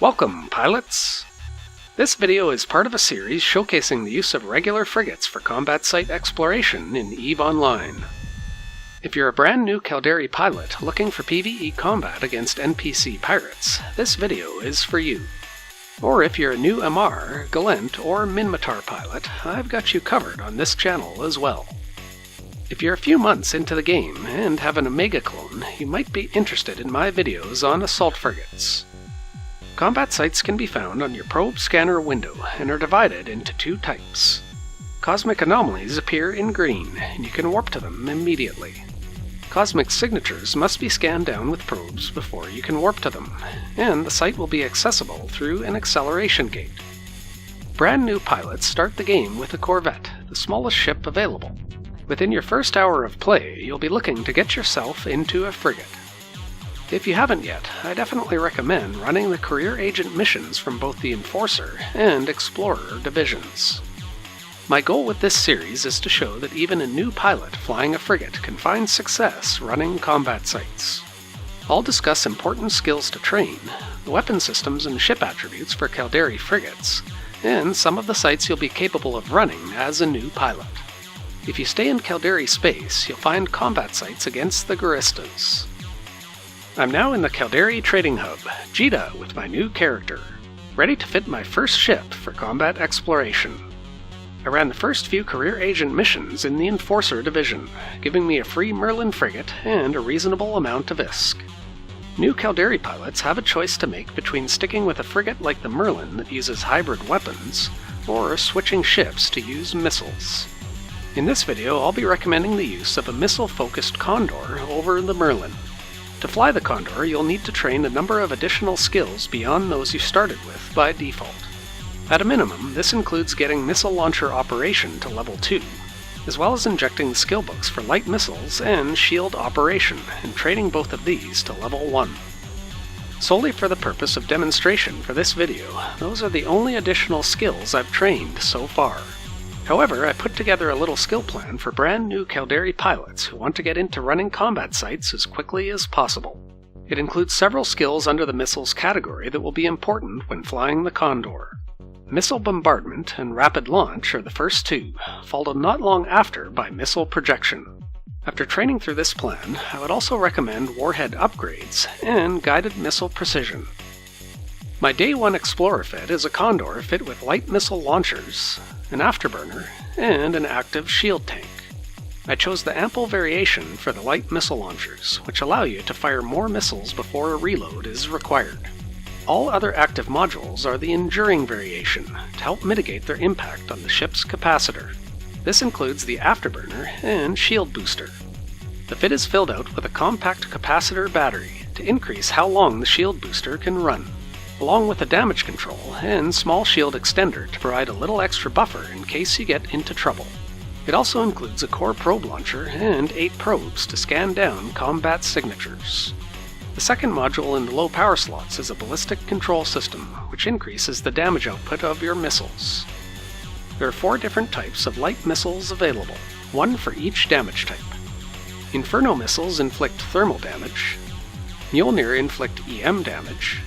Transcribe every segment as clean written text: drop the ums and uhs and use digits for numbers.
Welcome, pilots! This video is part of a series showcasing the use of regular frigates for combat site exploration in EVE Online. If you're a brand new Caldari pilot looking for PvE combat against NPC pirates, this video is for you. Or if you're a new MR, Gallente, or Minmatar pilot, I've got you covered on this channel as well. If you're a few months into the game and have an Omega clone, you might be interested in my videos on assault frigates. Combat sites can be found on your probe scanner window and are divided into two types. Cosmic anomalies appear in green, and you can warp to them immediately. Cosmic signatures must be scanned down with probes before you can warp to them, and the site will be accessible through an acceleration gate. Brand new pilots start the game with a corvette, the smallest ship available. Within your first hour of play, you'll be looking to get yourself into a frigate. If you haven't yet, I definitely recommend running the career agent missions from both the Enforcer and Explorer divisions. My goal with this series is to show that even a new pilot flying a frigate can find success running combat sites. I'll discuss important skills to train, the weapon systems and ship attributes for Caldari Frigates, and some of the sites you'll be capable of running as a new pilot. If you stay in Caldari space, you'll find combat sites against the Guristas. I'm now in the Caldari Trading Hub, Jita, with my new character, ready to fit my first ship for combat exploration. I ran the first few career agent missions in the Enforcer division, giving me a free Merlin frigate and a reasonable amount of ISK. New Caldari pilots have a choice to make between sticking with a frigate like the Merlin that uses hybrid weapons, or switching ships to use missiles. In this video, I'll be recommending the use of a missile-focused Condor over the Merlin. To fly the Condor, you'll need to train a number of additional skills beyond those you started with by default. At a minimum, this includes getting missile launcher operation to level 2, as well as injecting the skill books for light missiles and shield operation, and training both of these to level 1. Solely for the purpose of demonstration for this video, those are the only additional skills I've trained so far. However, I put together a little skill plan for brand new Caldari pilots who want to get into running combat sites as quickly as possible. It includes several skills under the missiles category that will be important when flying the Condor. Missile bombardment and rapid launch are the first two, followed not long after by missile projection. After training through this plan, I would also recommend warhead upgrades and guided missile precision. My Day 1 Explorer fit is a Condor fit with light missile launchers, an afterburner, and an active shield tank. I chose the ample variation for the light missile launchers, which allow you to fire more missiles before a reload is required. All other active modules are the enduring variation, to help mitigate their impact on the ship's capacitor. This includes the afterburner and shield booster. The fit is filled out with a compact capacitor battery to increase how long the shield booster can run, along with a damage control and small shield extender to provide a little extra buffer in case you get into trouble. It also includes a core probe launcher and 8 probes to scan down combat signatures. The second module in the low power slots is a ballistic control system, which increases the damage output of your missiles. There are 4 different types of light missiles available, one for each damage type. Inferno missiles inflict thermal damage, Mjolnir inflict EM damage,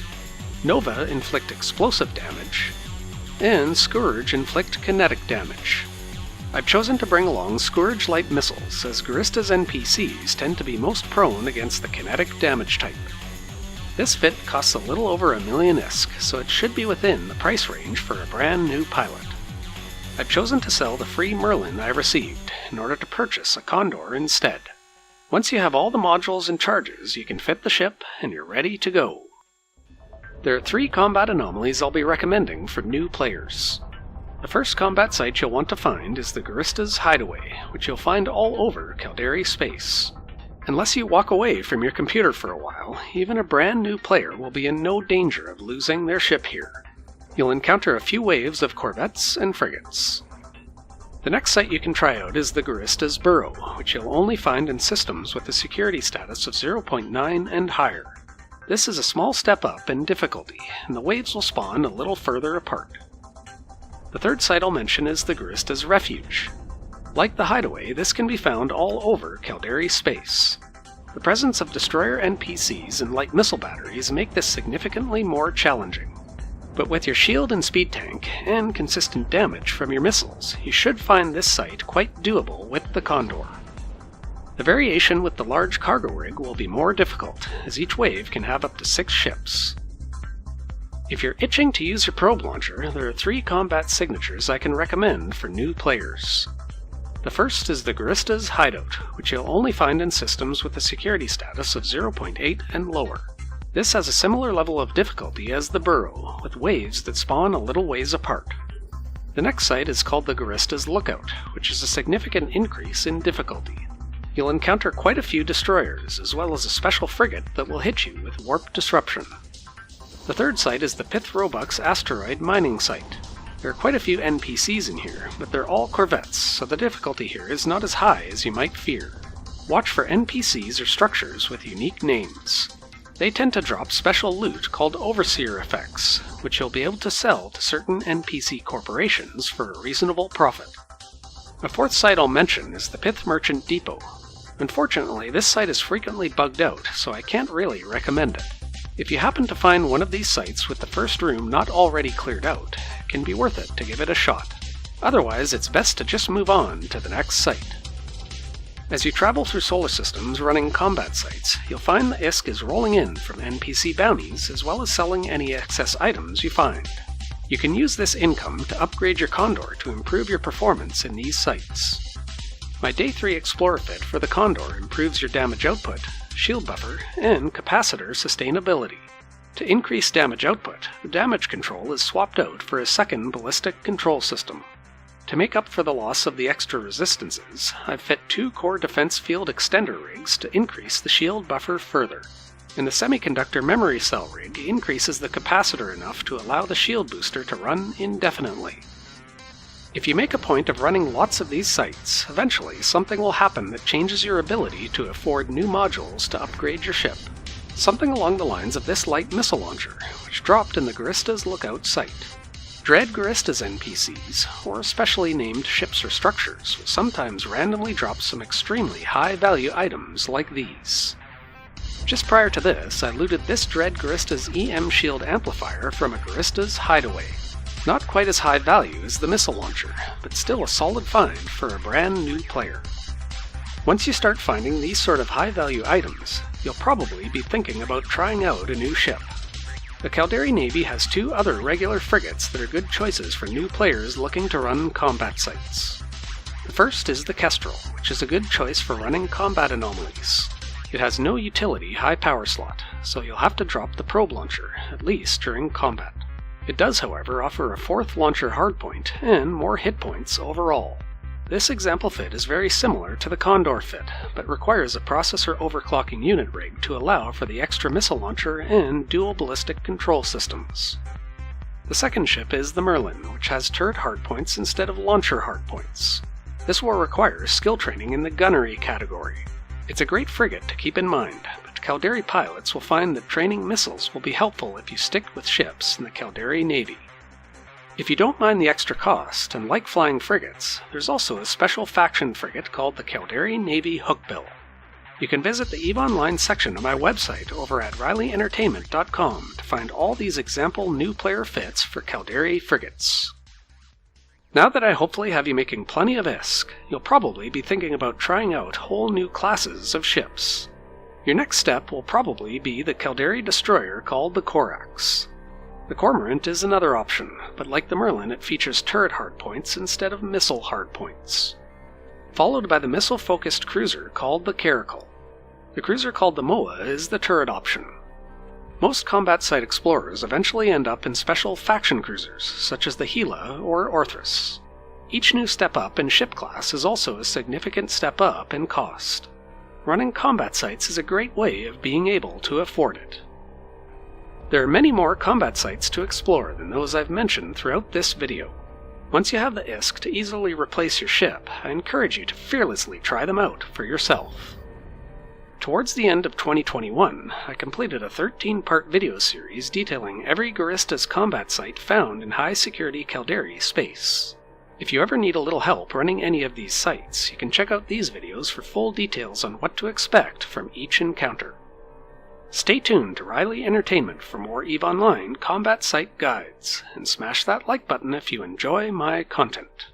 Nova inflict explosive damage, and Scourge inflict kinetic damage. I've chosen to bring along Scourge light missiles, as Guristas NPCs tend to be most prone against the kinetic damage type. This fit costs a little over $1 million ISK, so it should be within the price range for a brand new pilot. I've chosen to sell the free Merlin I received, in order to purchase a Condor instead. Once you have all the modules and charges, you can fit the ship, and you're ready to go. There are 3 combat anomalies I'll be recommending for new players. The first combat site you'll want to find is the Guristas Hideaway, which you'll find all over Caldari space. Unless you walk away from your computer for a while, even a brand new player will be in no danger of losing their ship here. You'll encounter a few waves of corvettes and frigates. The next site you can try out is the Guristas Burrow, which you'll only find in systems with a security status of 0.9 and higher. This is a small step up in difficulty, and the waves will spawn a little further apart. The third site I'll mention is the Guristas Refuge. Like the Hideaway, this can be found all over Caldari space. The presence of destroyer NPCs and light missile batteries make this significantly more challenging. But with your shield and speed tank, and consistent damage from your missiles, you should find this site quite doable with the Condor. The variation with the large cargo rig will be more difficult, as each wave can have up to 6 ships. If you're itching to use your probe launcher, there are 3 combat signatures I can recommend for new players. The first is the Guristas hideout, which you'll only find in systems with a security status of 0.8 and lower. This has a similar level of difficulty as the burrow, with waves that spawn a little ways apart. The next site is called the Guristas lookout, which is a significant increase in difficulty. You'll encounter quite a few destroyers, as well as a special frigate that will hit you with warp disruption. The third site is the Pith Robux asteroid mining site. There are quite a few NPCs in here, but they're all corvettes, so the difficulty here is not as high as you might fear. Watch for NPCs or structures with unique names. They tend to drop special loot called Overseer effects, which you'll be able to sell to certain NPC corporations for a reasonable profit. A fourth site I'll mention is the Pith Merchant Depot. Unfortunately, this site is frequently bugged out, so I can't really recommend it. If you happen to find one of these sites with the first room not already cleared out, it can be worth it to give it a shot. Otherwise, it's best to just move on to the next site. As you travel through solar systems running combat sites, you'll find the ISK is rolling in from NPC bounties as well as selling any excess items you find. You can use this income to upgrade your Condor to improve your performance in these sites. My Day 3 Explorer Fit for the Condor improves your damage output, shield buffer, and capacitor sustainability. To increase damage output, the damage control is swapped out for a second ballistic control system. To make up for the loss of the extra resistances, I've fit 2 core defense field extender rigs to increase the shield buffer further. And the semiconductor memory cell rig increases the capacitor enough to allow the shield booster to run indefinitely. If you make a point of running lots of these sites, eventually something will happen that changes your ability to afford new modules to upgrade your ship. Something along the lines of this light missile launcher, which dropped in the Guristas lookout site. Dread Guristas NPCs, or specially named ships or structures, will sometimes randomly drop some extremely high-value items like these. Just prior to this, I looted this Dread Guristas EM Shield amplifier from a Guristas hideaway. Not quite as high value as the missile launcher, but still a solid find for a brand new player. Once you start finding these sort of high-value items, you'll probably be thinking about trying out a new ship. The Caldari Navy has 2 other regular frigates that are good choices for new players looking to run combat sites. The first is the Kestrel, which is a good choice for running combat anomalies. It has no utility high power slot, so you'll have to drop the probe launcher, at least during combat. It does, however, offer a 4th launcher hardpoint and more hit points overall. This example fit is very similar to the Condor fit, but requires a processor overclocking unit rig to allow for the extra missile launcher and dual ballistic control systems. The second ship is the Merlin, which has turret hardpoints instead of launcher hardpoints. This will require skill training in the gunnery category. It's a great frigate to keep in mind, but Caldari pilots will find that training missiles will be helpful if you stick with ships in the Caldari Navy. If you don't mind the extra cost and like flying frigates, there's also a special faction frigate called the Caldari Navy Hookbill. You can visit the EVE Online section of my website over at RileyEntertainment.com to find all these example new player fits for Caldari frigates. Now that I hopefully have you making plenty of ISK, you'll probably be thinking about trying out whole new classes of ships. Your next step will probably be the Caldari destroyer called the Corax. The Cormorant is another option, but like the Merlin, it features turret hardpoints instead of missile hardpoints. Followed by the missile-focused cruiser called the Caracal. The cruiser called the Moa is the turret option. Most combat site explorers eventually end up in special faction cruisers, such as the Gila or Orthrus. Each new step up in ship class is also a significant step up in cost. Running combat sites is a great way of being able to afford it. There are many more combat sites to explore than those I've mentioned throughout this video. Once you have the ISK to easily replace your ship, I encourage you to fearlessly try them out for yourself. Towards the end of 2021, I completed a 13-part video series detailing every Guristas combat site found in high-security Caldari space. If you ever need a little help running any of these sites, you can check out these videos for full details on what to expect from each encounter. Stay tuned to Riley Entertainment for more EVE Online combat site guides, and smash that like button if you enjoy my content.